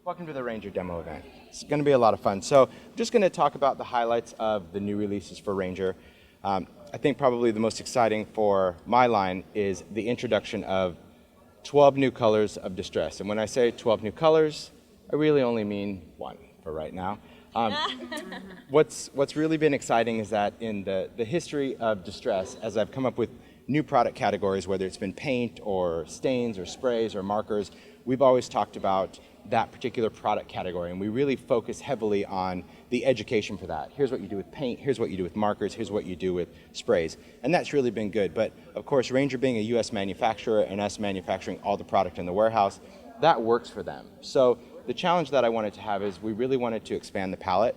Welcome to the Ranger demo event. It's going to be a lot of fun. So I'm just going to talk about the highlights of the new releases for Ranger. I think probably the most exciting for my line is the introduction of 12 new colors of distress. And when I say 12 new colors, I really only mean one for right now. What's really been exciting is that in the history of distress, as I've come up with new product categories, whether it's been paint or stains or sprays or markers, we've always talked about that particular product category, and we really focus heavily on the education for that. Here's what you do with paint, here's what you do with markers, here's what you do with sprays. And that's really been good. But of course, Ranger being a US manufacturer and us manufacturing all the product in the warehouse, that works for them. So the challenge that I wanted to have is we really wanted to expand the palette.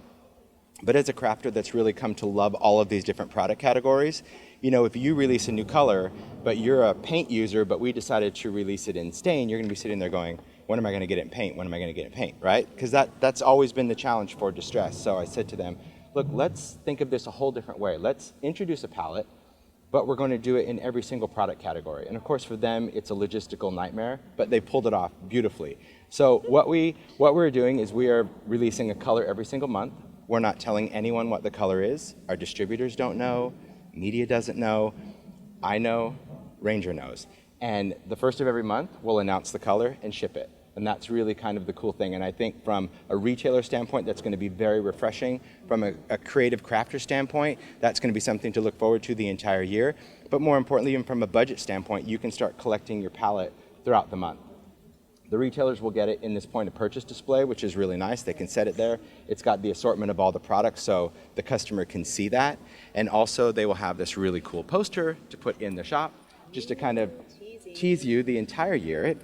But as a crafter that's really come to love all of these different product categories, you know, if you release a new color, but you're a paint user, but we decided to release it in stain, you're gonna be sitting there going, when am I gonna get it in paint? When am I gonna get it in paint, right? Because that's always been the challenge for distress. So I said to them, look, let's think of this a whole different way. Let's introduce a palette, but we're gonna do it in every single product category. And of course for them, it's a logistical nightmare, but they pulled it off beautifully. So what we're doing is we are releasing a color every single month. We're not telling anyone what the color is. Our distributors don't know, media doesn't know, I know, Ranger knows. And the first of every month, we'll announce the color and ship it. And that's really kind of the cool thing. And I think from a retailer standpoint, that's going to be very refreshing. From a creative crafter standpoint, that's going to be something to look forward to the entire year. But more importantly, even from a budget standpoint, you can start collecting your palette throughout the month. The retailers will get it in this point of purchase display, which is really nice. They can set it there. It's got the assortment of all the products so the customer can see that. And also they will have this really cool poster to put in the shop just to kind of tease you the entire year.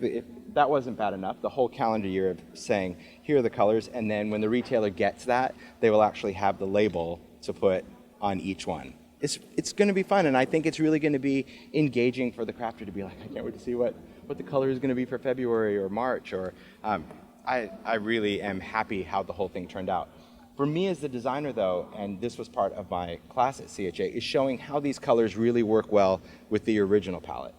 That wasn't bad enough, the whole calendar year of saying, here are the colors, and then when the retailer gets that, they will actually have the label to put on each one. It's going to be fun, and I think it's really going to be engaging for the crafter to be like, I can't wait to see what the color is going to be for February or March. Or I really am happy how the whole thing turned out. For me as the designer though, and this was part of my class at CHA, is showing how these colors really work well with the original palette.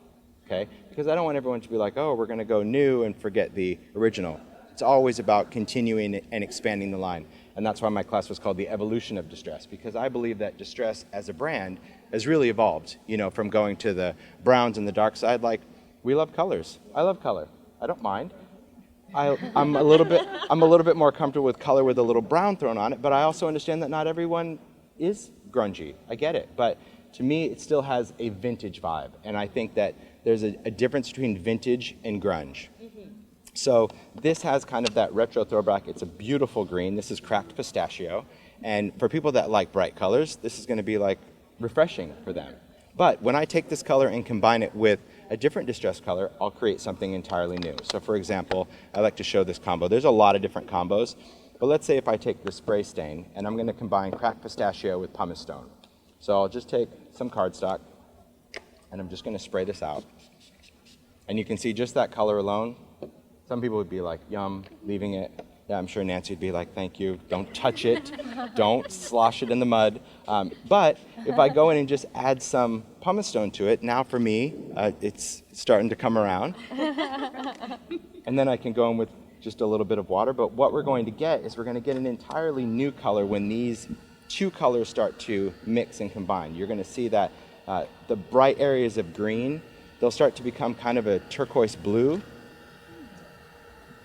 Okay? Because I don't want everyone to be like, oh, we're going to go new and forget the original. It's always about continuing and expanding the line. And that's why my class was called The Evolution of Distress, because I believe that distress as a brand has really evolved, you know, from going to the browns and the dark side. Like, we love colors. I love color. I don't mind. I'm a little bit more comfortable with color with a little brown thrown on it, but I also understand that not everyone is grungy. I get it. But to me, it still has a vintage vibe. And I think that there's a difference between vintage and grunge. So this has kind of that retro throwback. It's a beautiful green. This is cracked pistachio. And for people that like bright colors, this is going to be like refreshing for them. But when I take this color and combine it with a different distress color, I'll create something entirely new. So for example, I like to show this combo. There's a lot of different combos. But let's say if I take the spray stain and I'm going to combine cracked pistachio with pumice stone. So I'll just take some cardstock and I'm just going to spray this out. And you can see just that color alone. Some people would be like, yum, leaving it. Yeah, I'm sure Nancy would be like, thank you. Don't touch it. Don't slosh it in the mud. But if I go in and just add some pumice stone to it, now for me, it's starting to come around. And then I can go in with just a little bit of water. But what we're going to get is we're going to get an entirely new color when these two colors start to mix and combine. You're going to see that the bright areas of green, they'll start to become kind of a turquoise blue.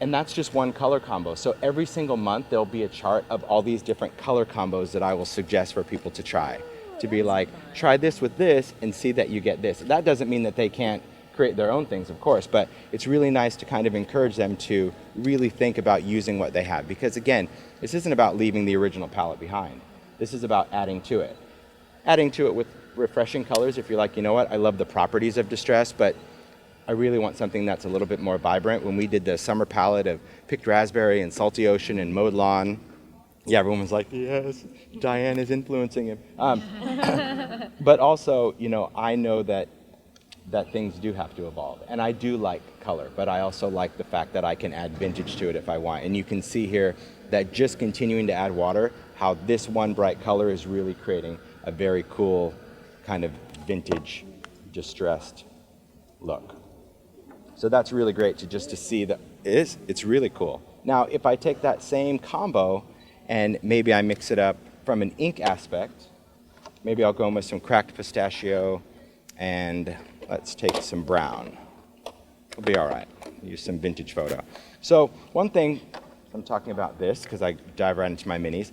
And that's just one color combo. So every single month, there'll be a chart of all these different color combos that I will suggest for people to try. To be like, try this with this and see that you get this. That doesn't mean that they can't create their own things, of course, but it's really nice to kind of encourage them to really think about using what they have. Because again, this isn't about leaving the original palette behind. This is about adding to it. Adding to it with refreshing colors if you're like, you know what, I love the properties of distress, but I really want something that's a little bit more vibrant. When we did the summer palette of picked raspberry and salty ocean and mowed lawn, yeah, everyone was like, yes, Diane is influencing him. But also, you know, I know that things do have to evolve. And I do like color, but I also like the fact that I can add vintage to it if I want. And you can see here that just continuing to add water, how this one bright color is really creating a very cool kind of vintage distressed look. So that's really great to see that It is. It's really cool. Now, if I take that same combo and maybe I mix it up from an ink aspect, maybe I'll go in with some cracked pistachio and let's take some brown. It'll be all right. Use some vintage photo. So one thing, I'm talking about this because I dive right into my minis.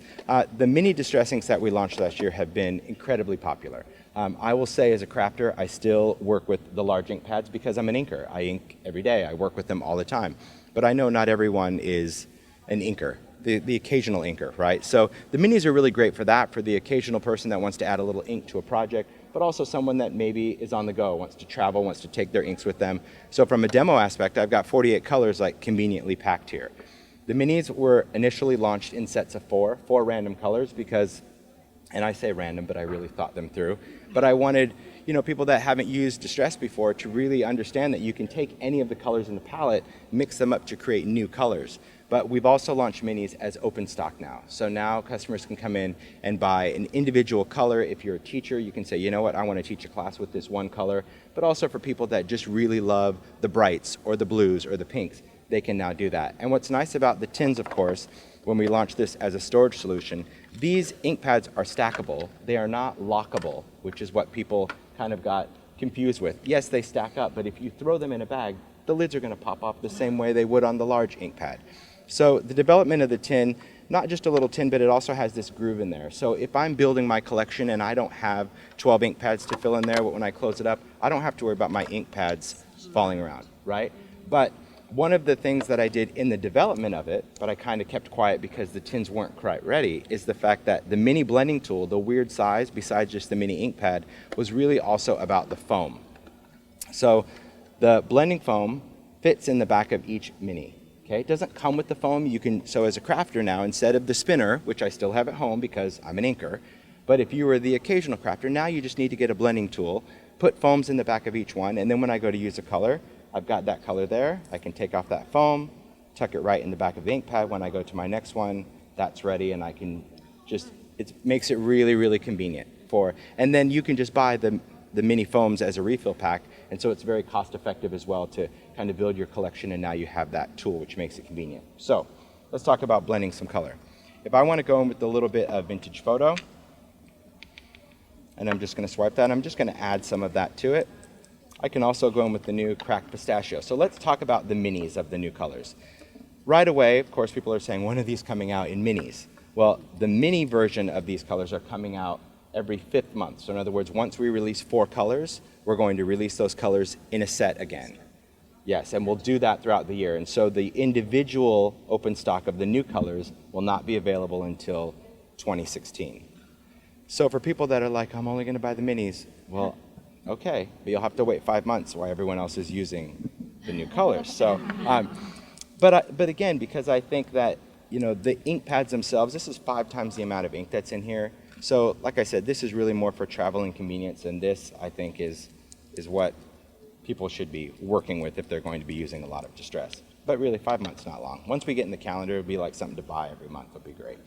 The mini distress inks that we launched last year have been incredibly popular. I will say as a crafter, I still work with the large ink pads because I'm an inker. I ink every day. I work with them all the time. But I know not everyone is an inker, the occasional inker, right? So the minis are really great for that, for the occasional person that wants to add a little ink to a project, but also someone that maybe is on the go, wants to travel, wants to take their inks with them. So from a demo aspect, I've got 48 colors like conveniently packed here. The minis were initially launched in sets of four random colors because, and I say random, but I really thought them through. But I wanted, people that haven't used distress before to really understand that you can take any of the colors in the palette, mix them up to create new colors. But we've also launched minis as open stock now. So now customers can come in and buy an individual color. If you're a teacher, you can say, you know what, I want to teach a class with this one color. But also for people that just really love the brights or the blues or the pinks, they can now do that. And what's nice about the tins, of course, when we launched this as a storage solution, these ink pads are stackable. They are not lockable, which is what people kind of got confused with. Yes, they stack up, but if you throw them in a bag, the lids are going to pop off the same way they would on the large ink pad. So the development of the tin, not just a little tin, but it also has this groove in there. So if I'm building my collection and I don't have 12 ink pads to fill in there, but when I close it up, I don't have to worry about my ink pads falling around, right? But one of the things that I did in the development of it, but I kind of kept quiet because the tins weren't quite ready, is the fact that the mini blending tool, the weird size, besides just the mini ink pad, was really also about the foam. So the blending foam fits in the back of each mini. Okay, it doesn't come with the foam. So as a crafter now, instead of the spinner, which I still have at home because I'm an inker, but if you were the occasional crafter, now you just need to get a blending tool, put foams in the back of each one, and then when I go to use a color, I've got that color there. I can take off that foam, tuck it right in the back of the ink pad. When I go to my next one, that's ready, and I can just, it makes it really, really convenient and then you can just buy the mini foams as a refill pack, and so it's very cost effective as well to kind of build your collection, and now you have that tool, which makes it convenient. So let's talk about blending some color. If I want to go in with a little bit of vintage photo, and I'm just going to swipe that, I'm just going to add some of that to it. I can also go in with the new cracked pistachio. So let's talk about the minis of the new colors. Right away, of course, people are saying, when are these coming out in minis? Well, the mini version of these colors are coming out every 5th month. So in other words, once we release 4 colors, we're going to release those colors in a set again. Yes, and we'll do that throughout the year. And so the individual open stock of the new colors will not be available until 2016. So for people that are like, I'm only going to buy the minis, well, okay, but you'll have to wait 5 months while everyone else is using the new colors. So, but again, because I think that, the ink pads themselves, this is 5 times the amount of ink that's in here. So like I said, this is really more for travel and convenience, and this, I think, is what people should be working with if they're going to be using a lot of distress. But really, 5 months not long. Once we get in the calendar, it'll be like something to buy every month. It'll be great.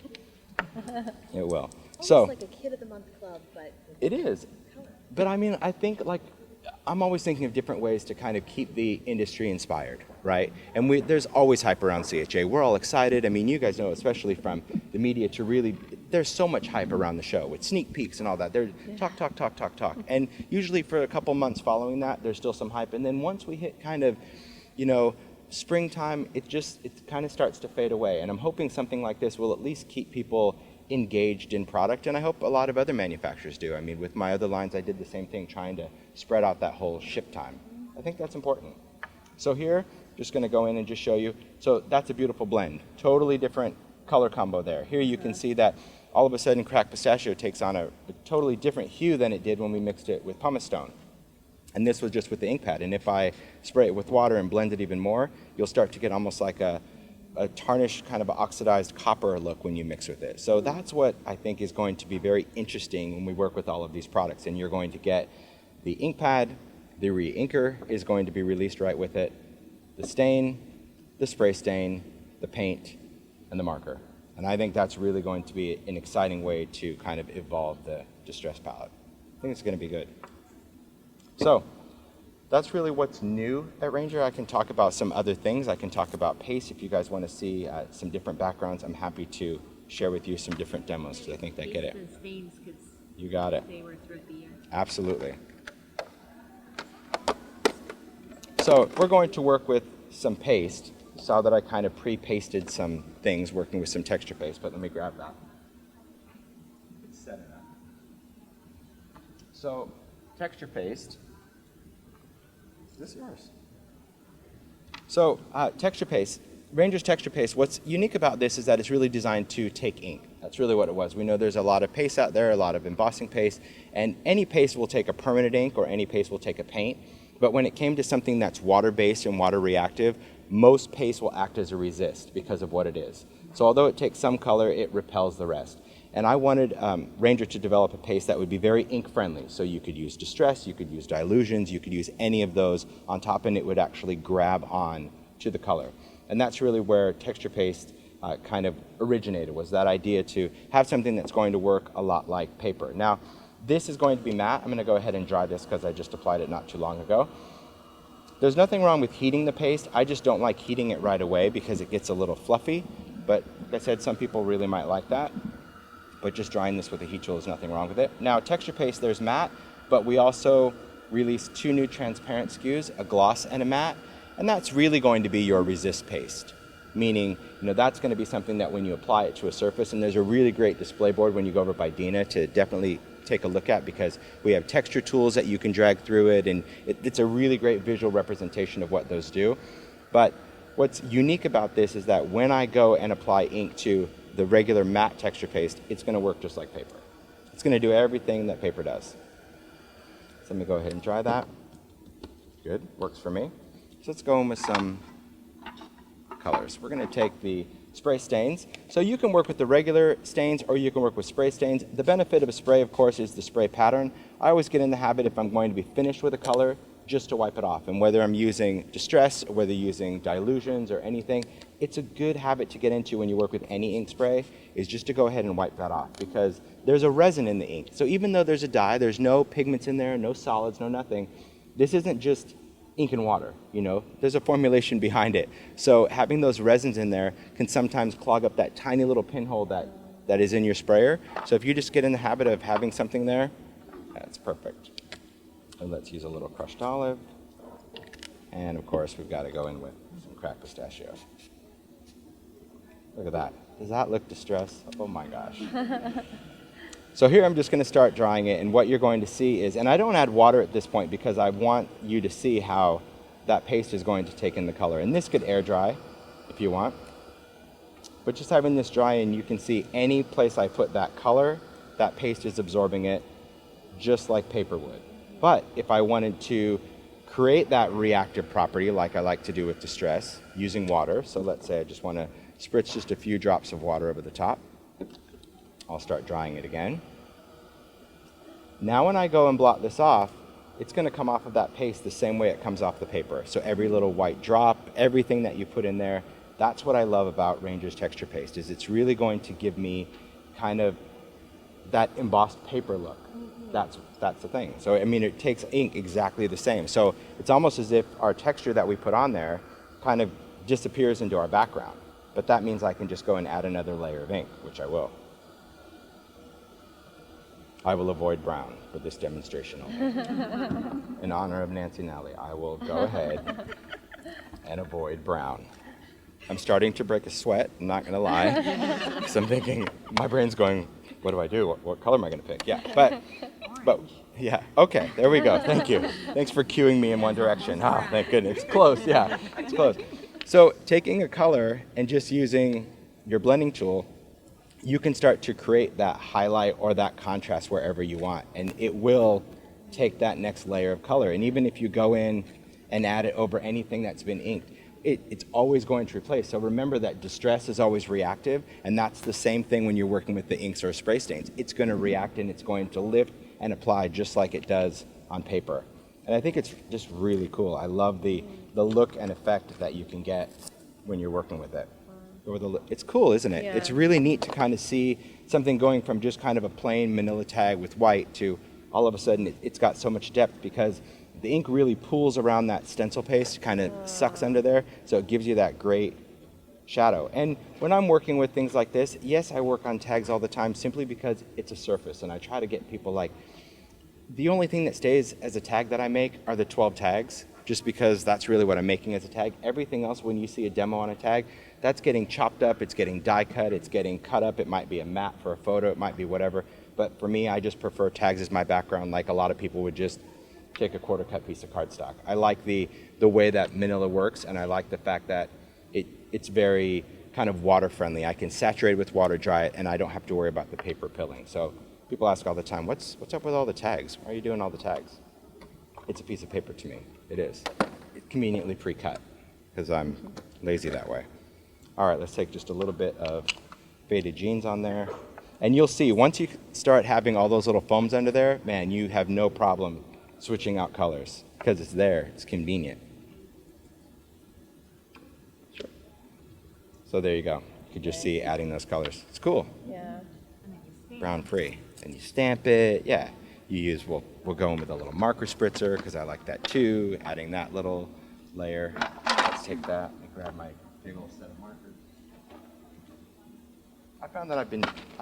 It will. Almost like a kid of the month club, but it is. Color. But I mean, I think I'm always thinking of different ways to kind of keep the industry inspired, right? And there's always hype around CHA. We're all excited. I mean, you guys know, especially from the media, there's so much hype around the show with sneak peeks and all that. There's talk. And usually for a couple months following that, there's still some hype. And then once we hit kind of, springtime, it kind of starts to fade away. And I'm hoping something like this will at least keep people engaged in product, and I hope a lot of other manufacturers do. I mean, with my other lines, I did the same thing, trying to spread out that whole ship time. I think that's important. So here, just going to go in and just show you. So that's a beautiful blend. Totally different color combo there. Here you can see that all of a sudden cracked pistachio takes on a totally different hue than it did when we mixed it with pumice stone. And this was just with the ink pad. And if I spray it with water and blend it even more, you'll start to get almost like a tarnished, kind of oxidized copper look when you mix with it. So that's what I think is going to be very interesting when we work with all of these products. And you're going to get the ink pad, the re-inker is going to be released right with it, the stain, the spray stain, the paint, and the marker. And I think that's really going to be an exciting way to kind of evolve the distress palette. I think it's going to be good. So that's really what's new at Ranger. I can talk about some other things. I can talk about paste. If you guys want to see some different backgrounds, I'm happy to share with you some different demos because I think they get it. You got it. They were throughout the year. Absolutely. So we're going to work with some paste. You saw that I kind of pre-pasted some things working with some texture paste, but let me grab that. Set it up. So texture paste. Is this yours? So texture paste. Ranger's texture paste, what's unique about this is that it's really designed to take ink. That's really what it was. We know there's a lot of paste out there, a lot of embossing paste, and any paste will take a permanent ink or any paste will take a paint. But when it came to something that's water-based and water-reactive, most paste will act as a resist because of what it is. So although it takes some color, it repels the rest. And I wanted Ranger to develop a paste that would be very ink-friendly. So you could use distress, you could use dilutions, you could use any of those on top, and it would actually grab on to the color. And that's really where texture paste kind of originated, was that idea to have something that's going to work a lot like paper. Now, this is going to be matte. I'm going to go ahead and dry this because I just applied it not too long ago. There's nothing wrong with heating the paste. I just don't like heating it right away because it gets a little fluffy. But like I said, some people really might like that. But just drying this with a heat tool is nothing wrong with it. Now, texture paste, there's matte, but we also released 2 new transparent SKUs, a gloss and a matte. And that's really going to be your resist paste. Meaning, that's going to be something that when you apply it to a surface, and there's a really great display board when you go over by Dina to definitely take a look at, because we have texture tools that you can drag through it, and it's a really great visual representation of what those do. But what's unique about this is that when I go and apply ink to the regular matte texture paste, it's going to work just like paper. It's going to do everything that paper does. So let me go ahead and dry that. Good, works for me. So let's go in with some colors. We're going to take the spray stains. So you can work with the regular stains or you can work with spray stains. The benefit of a spray, of course, is the spray pattern. I always get in the habit, if I'm going to be finished with a color, just to wipe it off. And whether I'm using distress or whether using dilutions or anything, it's a good habit to get into when you work with any ink spray, is just to go ahead and wipe that off, because there's a resin in the ink. So even though there's a dye, there's no pigments in there, no solids, no nothing. This isn't just ink and water, there's a formulation behind it. So having those resins in there can sometimes clog up that tiny little pinhole that is in your sprayer. So if you just get in the habit of having something there, that's perfect. And let's use a little crushed olive. And of course, we've got to go in with some cracked pistachio. Look at that. Does that look distressed? Oh my gosh. So here I'm just going to start drying it, and what you're going to see is, and I don't add water at this point because I want you to see how that paste is going to take in the color. And this could air dry if you want. But just having this dry in, you can see any place I put that color, that paste is absorbing it just like paper would. But if I wanted to create that reactive property like I like to do with distress using water, so let's say I just want to spritz just a few drops of water over the top. I'll start drying it again. Now when I go and blot this off, it's going to come off of that paste the same way it comes off the paper. So every little white drop, everything that you put in there, that's what I love about Ranger's texture paste, is it's really going to give me kind of that embossed paper look. That's the thing. So I mean, it takes ink exactly the same. So it's almost as if our texture that we put on there kind of disappears into our background. But that means I can just go and add another layer of ink, which I will. I will avoid brown for this demonstration only. In honor of Nancy Nally, I will go ahead and avoid brown. I'm starting to break a sweat, I'm not gonna lie, because I'm thinking, my brain's going, what do I do? What color am I gonna pick? Yeah, but yeah, okay, there we go, thank you. Thanks for cueing me in one direction. Ah, thank goodness, it's close, yeah, it's close. So taking a color and just using your blending tool, you can start to create that highlight or that contrast wherever you want, and it will take that next layer of color. And even if you go in and add it over anything that's been inked, it's always going to replace. So remember that distress is always reactive, and that's the same thing when you're working with the inks or spray stains. It's going to react and it's going to lift and apply just like it does on paper. And I think it's just really cool. I love the look and effect that you can get when you're working with it. It's cool, isn't it? Yeah. It's really neat to kind of see something going from just kind of a plain manila tag with white to all of a sudden it's got so much depth, because the ink really pools around that stencil paste, kind of sucks under there, so it gives you that great shadow. And when I'm working with things like this, yes, I work on tags all the time simply because it's a surface, and I try to get people like, the only thing that stays as a tag that I make are the 12 tags, just because that's really what I'm making as a tag. Everything else, when you see a demo on a tag, that's getting chopped up, it's getting die cut, it's getting cut up, it might be a matte for a photo, it might be whatever. But for me, I just prefer tags as my background, like a lot of people would just take a quarter cut piece of cardstock. I like the way that manila works, and I like the fact that it's very kind of water friendly. I can saturate it with water, dry it, and I don't have to worry about the paper pilling. So people ask all the time, what's up with all the tags? Why are you doing all the tags? It's a piece of paper to me. It is. It's conveniently pre-cut because I'm lazy that way. All right, let's take just a little bit of faded jeans on there. And you'll see, once you start having all those little foams under there, man, you have no problem switching out colors because it's there. It's convenient. Sure. So there you go. You could just see adding those colors. It's cool. Yeah. Brown free. And you stamp it. Yeah. You use, we'll go in with a little marker spritzer because I like that too. Adding that little layer. Let's take that and grab my big old set of markers. I found that I've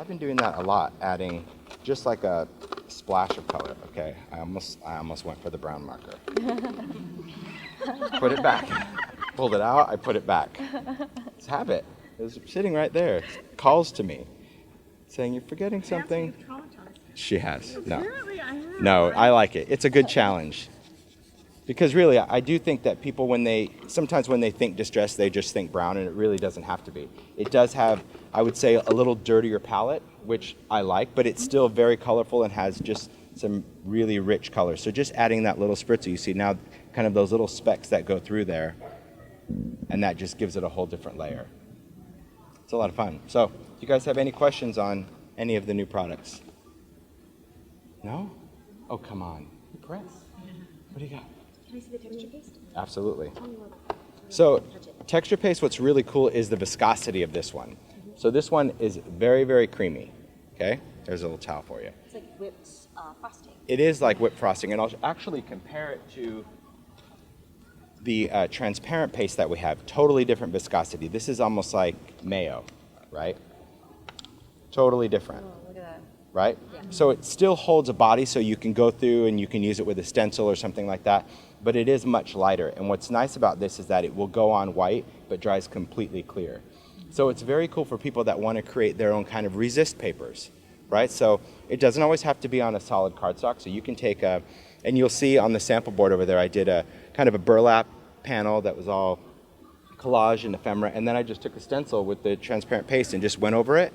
been doing that a lot, adding just like a splash of color. Okay, I almost went for the brown marker. Put it back. Pulled it out, I put it back. It's habit. It was sitting right there. It calls to me, saying, you're forgetting something. She has. No. No, I like it. It's a good challenge. Because really, I do think that people, sometimes when they think distress, they just think brown, and it really doesn't have to be. It does have, I would say, a little dirtier palette, which I like, but it's still very colorful and has just some really rich colors. So just adding that little spritzer, you see now kind of those little specks that go through there, and that just gives it a whole different layer. It's a lot of fun. So, do you guys have any questions on any of the new products? No? Oh, come on. You press. What do you got? Can I see the texture paste? Absolutely. Tell me more. So texture paste, what's really cool is the viscosity of this one. So this one is very, very creamy. Okay? There's a little towel for you. It's like whipped frosting. It is like whipped frosting, and I'll actually compare it to the transparent paste that we have. Totally different viscosity. This is almost like mayo, right? Totally different. Oh, look at that. Right? Yeah. So it still holds a body, so you can go through and you can use it with a stencil or something like that, but it is much lighter. And what's nice about this is that it will go on white, but dries completely clear. So it's very cool for people that want to create their own kind of resist papers, right? So it doesn't always have to be on a solid cardstock, so you can take and you'll see on the sample board over there, I did a kind of a burlap panel that was all collage and ephemera, and then I just took a stencil with the transparent paste and just went over it.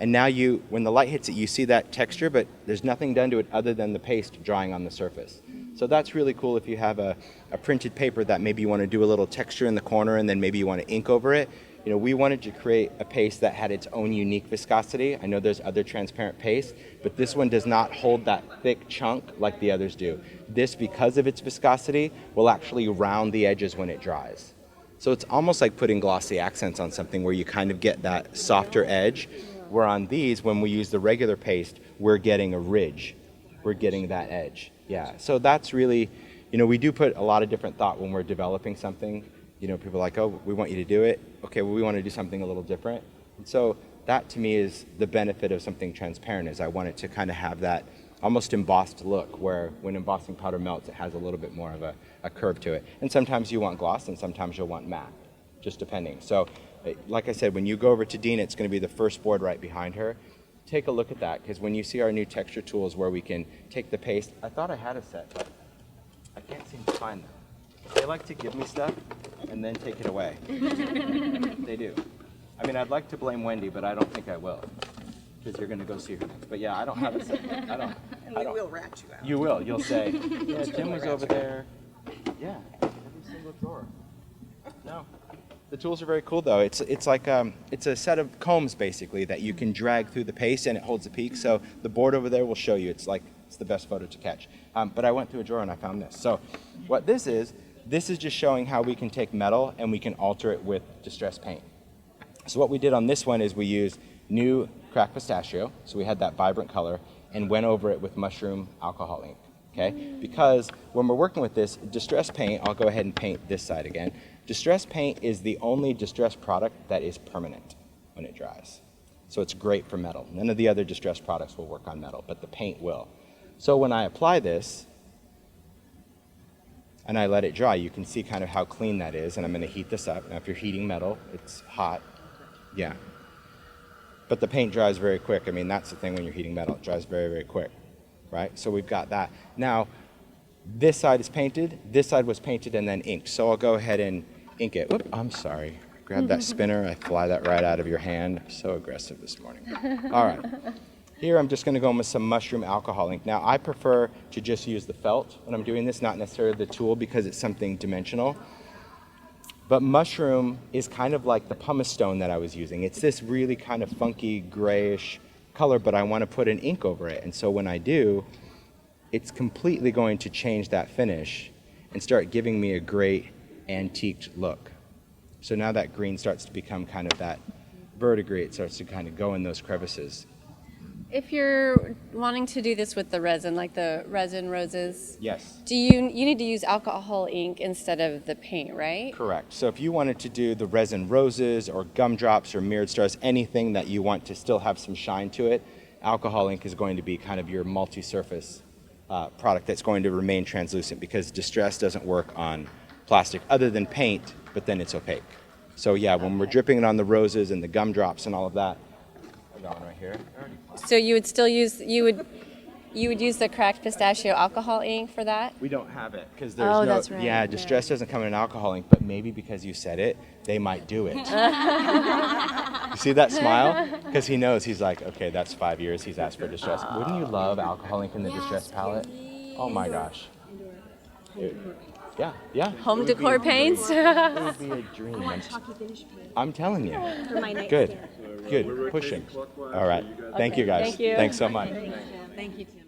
And now when the light hits it, you see that texture, but there's nothing done to it other than the paste drying on the surface. So that's really cool if you have a printed paper that maybe you want to do a little texture in the corner and then maybe you want to ink over it. You know, we wanted to create a paste that had its own unique viscosity. I know there's other transparent paste, but this one does not hold that thick chunk like the others do. This, because of its viscosity, will actually round the edges when it dries. So it's almost like putting glossy accents on something where you kind of get that softer edge. Where on these, when we use the regular paste, we're getting a ridge. We're getting that edge. Yeah, so that's really, you know, we do put a lot of different thought when we're developing something. You know, people are like, oh, we want you to do it. Okay, well, we want to do something a little different. And so that to me is the benefit of something transparent, is I want it to kind of have that almost embossed look where when embossing powder melts, it has a little bit more of a curve to it. And sometimes you want gloss and sometimes you'll want matte, just depending. So like I said, when you go over to Dina, it's going to be the first board right behind her. Take a look at that, because when you see our new texture tools where we can take the paste, I thought I had a set, but I can't seem to find them. They like to give me stuff and then take it away. They do. I mean, I'd like to blame Wendy, but I don't think I will, because you're going to go see her next. But yeah, I don't have a set. And we will rat you out. You will. You'll say, yeah, Tim was over there. Yeah, every single drawer. No. The tools are very cool, though. It's like it's a set of combs basically that you can drag through the paste, and it holds a peak. So the board over there will show you. It's the best photo to catch. But I went through a drawer and I found this. So what this is just showing how we can take metal and we can alter it with distress paint. So what we did on this one is we used new cracked pistachio. So we had that vibrant color and went over it with mushroom alcohol ink. okay? Because when we're working with this, distress paint, I'll go ahead and paint this side again. Distress paint is the only distress product that is permanent when it dries. So it's great for metal. None of the other distress products will work on metal, but the paint will. So when I apply this, and I let it dry, you can see kind of how clean that is, and I'm gonna heat this up. Now if you're heating metal, it's hot, yeah. But the paint dries very quick. I mean, that's the thing when you're heating metal, it dries very, very quick, right? So we've got that. Now, this side is painted, this side was painted and then inked. So I'll go ahead and ink it. Whoop, I'm sorry. Grab that spinner, I fly that right out of your hand. I'm so aggressive this morning. All right. Here I'm just gonna go in with some mushroom alcohol ink. Now I prefer to just use the felt when I'm doing this, not necessarily the tool because it's something dimensional. But mushroom is kind of like the pumice stone that I was using. It's this really kind of funky grayish color, but I wanna put an ink over it. And so when I do, it's completely going to change that finish and start giving me a great antiqued look. So now that green starts to become kind of that verdigris, it starts to kind of go in those crevices. If you're wanting to do this with the resin, like the resin roses, Yes. you need to use alcohol ink instead of the paint, right? Correct. So if you wanted to do the resin roses or gumdrops or mirrored stars, anything that you want to still have some shine to it, alcohol ink is going to be kind of your multi-surface product that's going to remain translucent because distress doesn't work on plastic other than paint, but then it's opaque. So yeah, when we're dripping it on the roses and the gumdrops and all of that, I got one right here. So you would still use you would use the cracked pistachio alcohol ink for that? We don't have it because there's Oh, no. that's right. Yeah, distress doesn't come in an alcohol ink, but maybe because you said it, they might do it. You see that smile? Because he knows. He's like, okay, that's 5 years. He's asked for distress. Wouldn't you love alcohol ink in the distress palette? Oh my gosh. Yeah, yeah. Home It would be decor a paints? dream. It would be a dream. Chalky finish paint I'm telling you. for my Good. nightstand. Good. Pushing. All right. Thank you guys. Thank you. Thanks so much. Thank you, Tim.